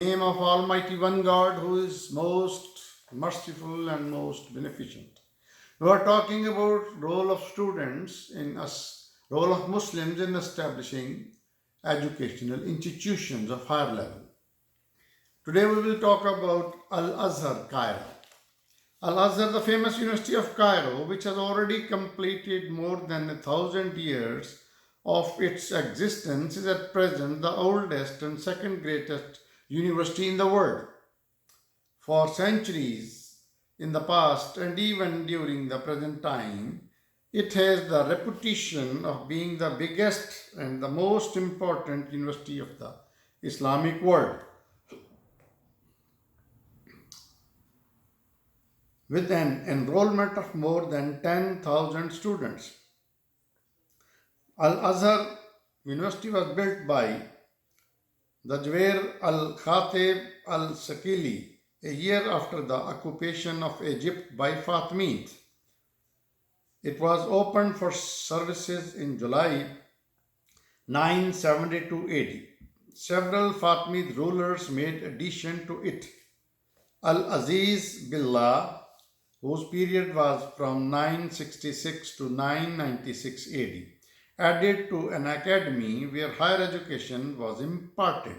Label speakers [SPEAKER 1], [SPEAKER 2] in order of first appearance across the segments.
[SPEAKER 1] Name of Almighty One God who is most merciful and most beneficent. We are talking about role of students in us, role of Muslims in establishing educational institutions of higher level. Today we will talk about Al-Azhar, Cairo. Al-Azhar, the famous University of Cairo, which has already completed more than 1,000 years of its existence, is at present the oldest and second greatest university in the world. For centuries in the past and even during the present time, it has the reputation of being the biggest and the most important university of the Islamic world, with an enrollment of more than 10,000 students. Al Azhar University was built by the Jubair al Khatib al Sakili a year after the occupation of Egypt by Fatimids. It was opened for services in July 972 AD. Several Fatimid rulers made addition to it. Al-Aziz Billah, whose period was from 966 to 996 AD, added to an academy where higher education was imparted.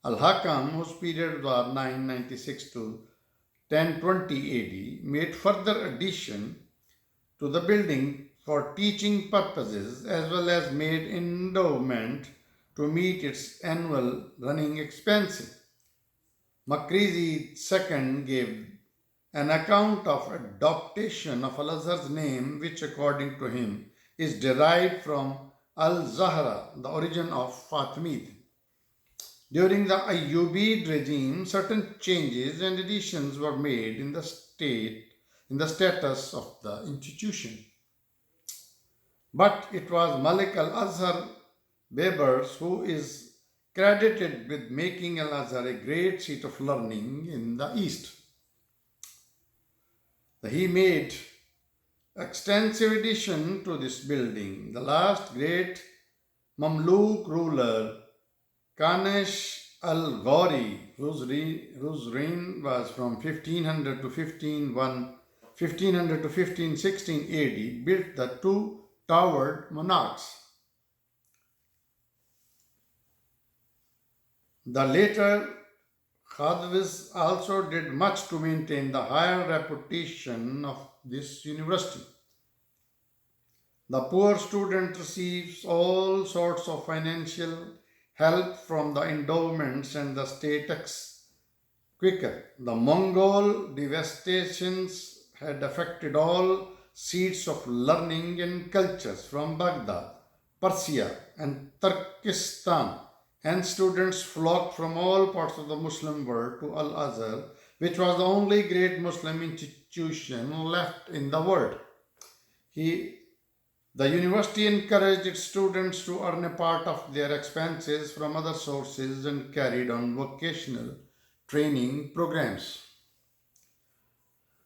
[SPEAKER 1] Al-Hakam, whose period was 996 to 1020 AD, made further addition to the building for teaching purposes as well as made endowment to meet its annual running expenses. Makrizi II gave an account of adoption of Al-Azhar's name, which according to him is derived from Al-Zahra, the origin of Fatimid. During the Ayyubid regime, certain changes and additions were made in the status of the institution. But it was Malik al-Azhar Babers who is credited with making Al-Azhar a great seat of learning in the East. He made extensive addition to this building. The last great Mamluk ruler, Kanesh al-Ghori, whose reign was from 1500 to 1516 AD, built the two towered monarchs. The later Khadvis also did much to maintain the higher reputation of this university. The poor student receives all sorts of financial help from the endowments and the state quicker. The Mongol devastations had affected all seats of learning and cultures from Baghdad, Persia, and Turkestan. Hence, students flocked from all parts of the Muslim world to Al Azhar, which was the only great Muslim institution left in the world. The university encouraged its students to earn a part of their expenses from other sources and carried on vocational training programs.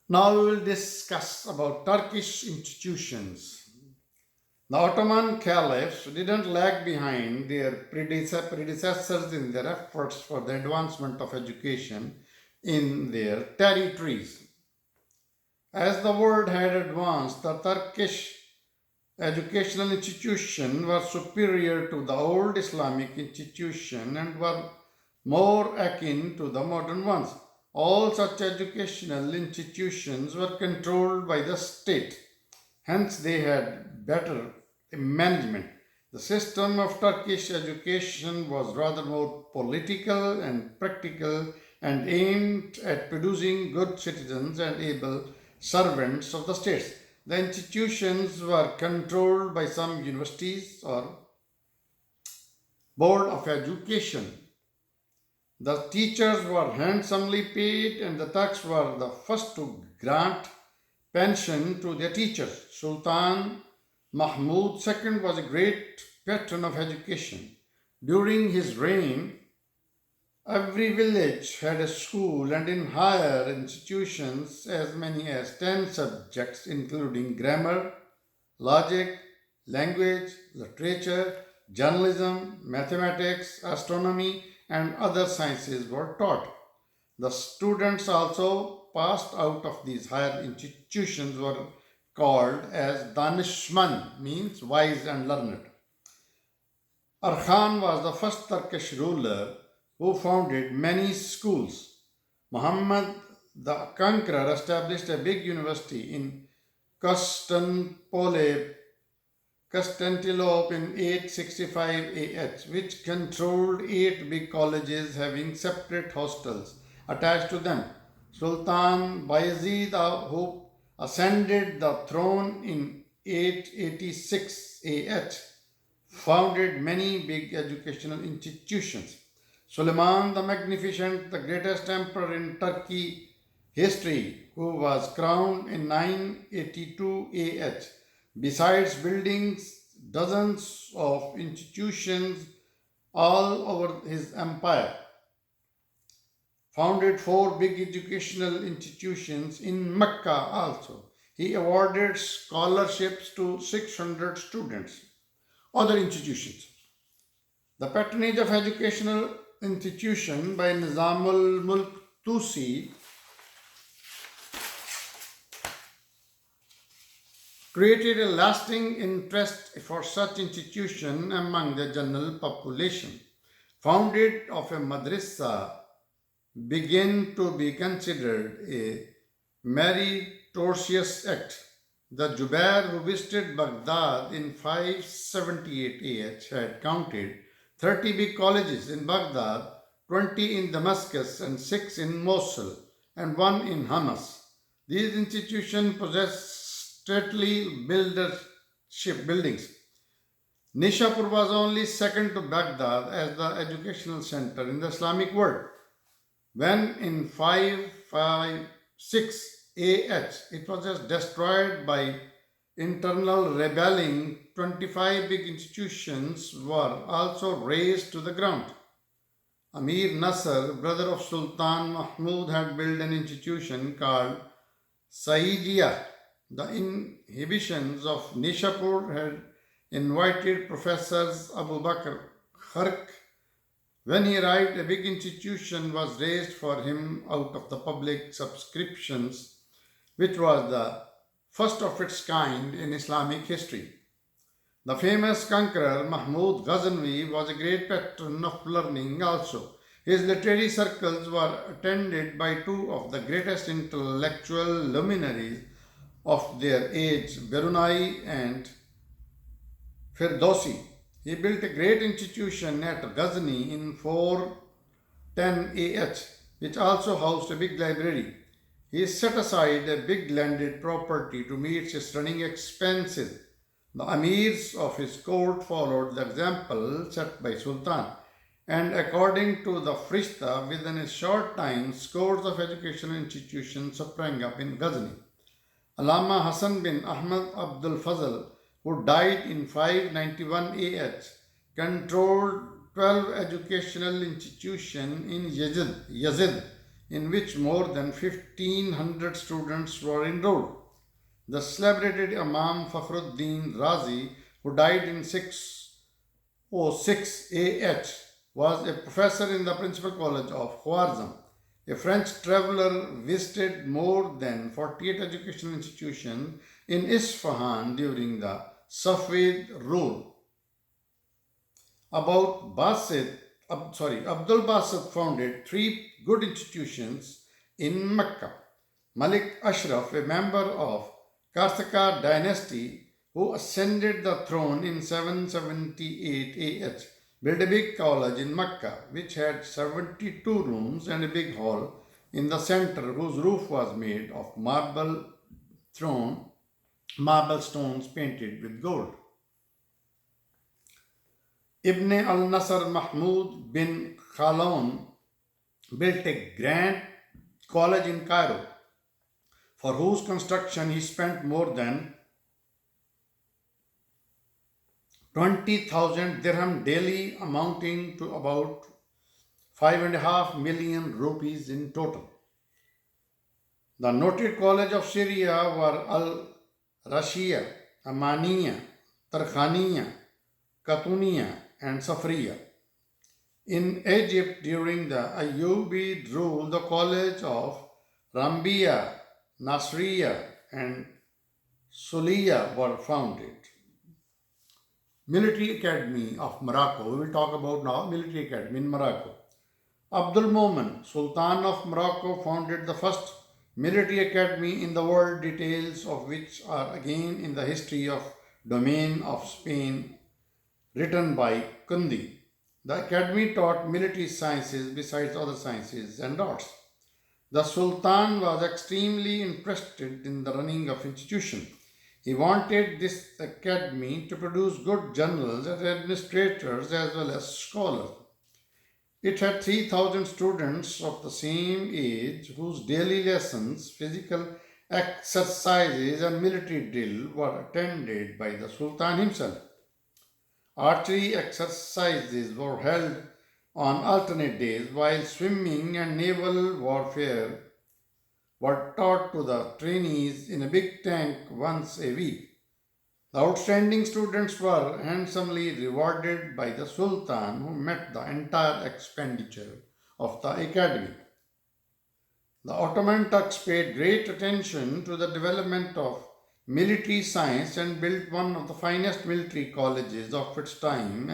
[SPEAKER 1] Now we will discuss about Turkish institutions. The Ottoman caliphs didn't lag behind their predecessors in their efforts for the advancement of education in their territories. As the world had advanced, the Turkish educational institutions were superior to the old Islamic institution and were more akin to the modern ones. All such educational institutions were controlled by the state. Hence, they had better management. The system of Turkish education was rather more political and practical and aimed at producing good citizens and able servants of the states. The institutions were controlled by some universities or board of education. The teachers were handsomely paid, and the Turks were the first to grant pension to their teachers. Sultan Mahmud II was a great patron of education. During his reign, every village had a school, and in higher institutions, as many as 10 subjects, including grammar, logic, language, literature, journalism, mathematics, astronomy, and other sciences were taught. The students also passed out of these higher institutions were called as Danishman, means wise and learned. Arkhan was the first Turkish ruler who founded many schools. Muhammad the Conqueror established a big university in Constantinople in 865 AH, which controlled 8 big colleges having separate hostels attached to them. Sultan Bayezid, who ascended the throne in 886 AH, founded many big educational institutions. Suleiman the Magnificent, the greatest emperor in Turkey history, who was crowned in 982 AH, besides building dozens of institutions all over his empire, founded 4 big educational institutions in Mecca also. He awarded scholarships to 600 students. Other institutions. The patronage of educational institution by Nizamul Mulk Tusi created a lasting interest for such institution among the general population. Founded of a madrasa began to be considered a meritorious act. The Jubair who visited Baghdad in 578 AH had counted 30 big colleges in Baghdad, 20 in Damascus, and 6 in Mosul, and 1 in Hamas. These institutions possessed stately buildings. Nishapur was only second to Baghdad as the educational center in the Islamic world. When in 556 AH it was just destroyed by internal rebelling, 25 big institutions were also razed to the ground. Amir Nasser, brother of Sultan Mahmud, had built an institution called Saidiya. The inhibitions of Nishapur had invited professors Abu Bakr Khark. When he arrived, a big institution was raised for him out of the public subscriptions, which was the first of its kind in Islamic history. The famous conqueror Mahmud Ghaznavi was a great patron of learning also. His literary circles were attended by 2 of the greatest intellectual luminaries of their age, Birunai and Firdausi. He built a great institution at Ghazni in 410 AH, which also housed a big library. He set aside a big landed property to meet his running expenses. The amirs of his court followed the example set by Sultan, and according to the Frishta, within a short time, scores of educational institutions sprang up in Ghazni. Allama Hassan bin Ahmad Abdul Fazl, who died in 591 AH, controlled 12 educational institutions in Yazid, in which more than 1500 students were enrolled. The celebrated Imam Fakhruddin Razi, who died in 606 AH, was a professor in the principal college of Khwarizm. A French traveler visited more than 48 educational institutions in Isfahan during the Safavid rule. Abdul Basit founded 3 good institutions in Mecca. Malik Ashraf, a member of Karthaka dynasty who ascended the throne in 778 AH, built a big college in Mecca which had 72 rooms and a big hall in the center whose roof was made of marble stones painted with gold. Ibn al-Nasr Mahmud bin Khalon built a grand college in Cairo, for whose construction he spent more than 20,000 dirham daily, amounting to about 5.5 million rupees in total. The noted colleges of Syria were Al-Rashia, Amaniya, Tarkhaniya, Katuniya, and Safriya. In Egypt, during the Ayyubid rule, the college of Rambiya, Nasriya, and Suliya were founded. Military Academy of Morocco. We will talk about now Military Academy in Morocco. Abdul Mumin, Sultan of Morocco, founded the first military academy in the world, details of which are again in the history of domain of Spain, written by Kundi. The academy taught military sciences besides other sciences and arts. The Sultan was extremely interested in the running of institution. He wanted this academy to produce good generals and administrators as well as scholars. It had 3,000 students of the same age whose daily lessons, physical exercises, and military drill were attended by the Sultan himself. Archery exercises were held on alternate days, while swimming and naval warfare were taught to the trainees in a big tank once a week. The outstanding students were handsomely rewarded by the Sultan, who met the entire expenditure of the academy. The Ottoman Turks paid great attention to the development of military science and built one of the finest military colleges of its time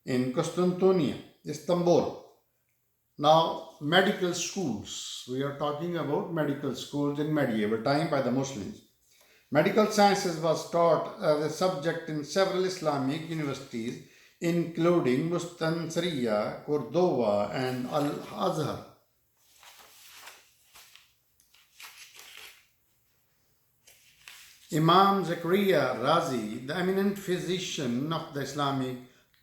[SPEAKER 1] in Constantinople, Istanbul. Now, medical schools. We are talking about medical schools in medieval time by the Muslims. Medical sciences was taught as a subject in several Islamic universities, including Mustansiriya, Cordova, and Al Azhar. Imam Zakaria Razi, the eminent physician of the Islamic,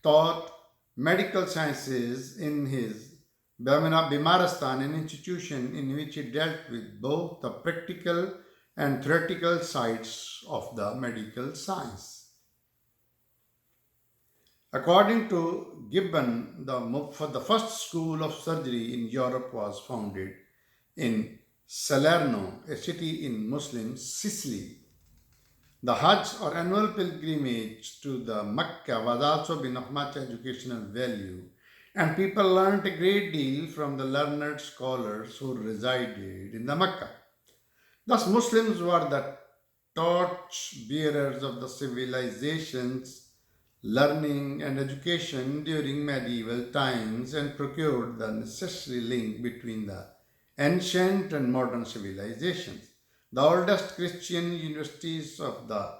[SPEAKER 1] taught medical sciences in his Bimaristan, an institution in which he dealt with both the practical and theoretical sides of the medical science. According to Gibbon, the first school of surgery in Europe was founded in Salerno, a city in Muslim Sicily. The Hajj or annual pilgrimage to the Mecca was also been of much educational value, and people learnt a great deal from the learned scholars who resided in the Mecca. Thus, Muslims were the torch bearers of the civilization's learning and education during medieval times and procured the necessary link between the ancient and modern civilizations. The oldest Christian universities of the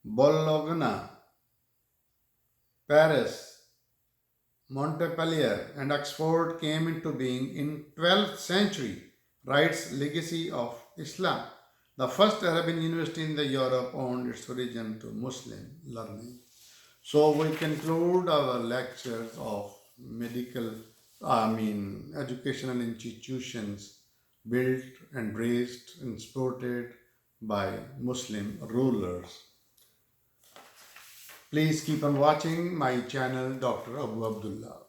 [SPEAKER 1] Bologna, Paris, Montpellier, and Oxford came into being in 12th century, writes Legacy of Islam. The first Arabian university in the Europe owed its origin to Muslim learning. So we conclude our lectures of educational institutions built and raised and supported by Muslim rulers. Please keep on watching my channel, Dr. Abu Abdullah.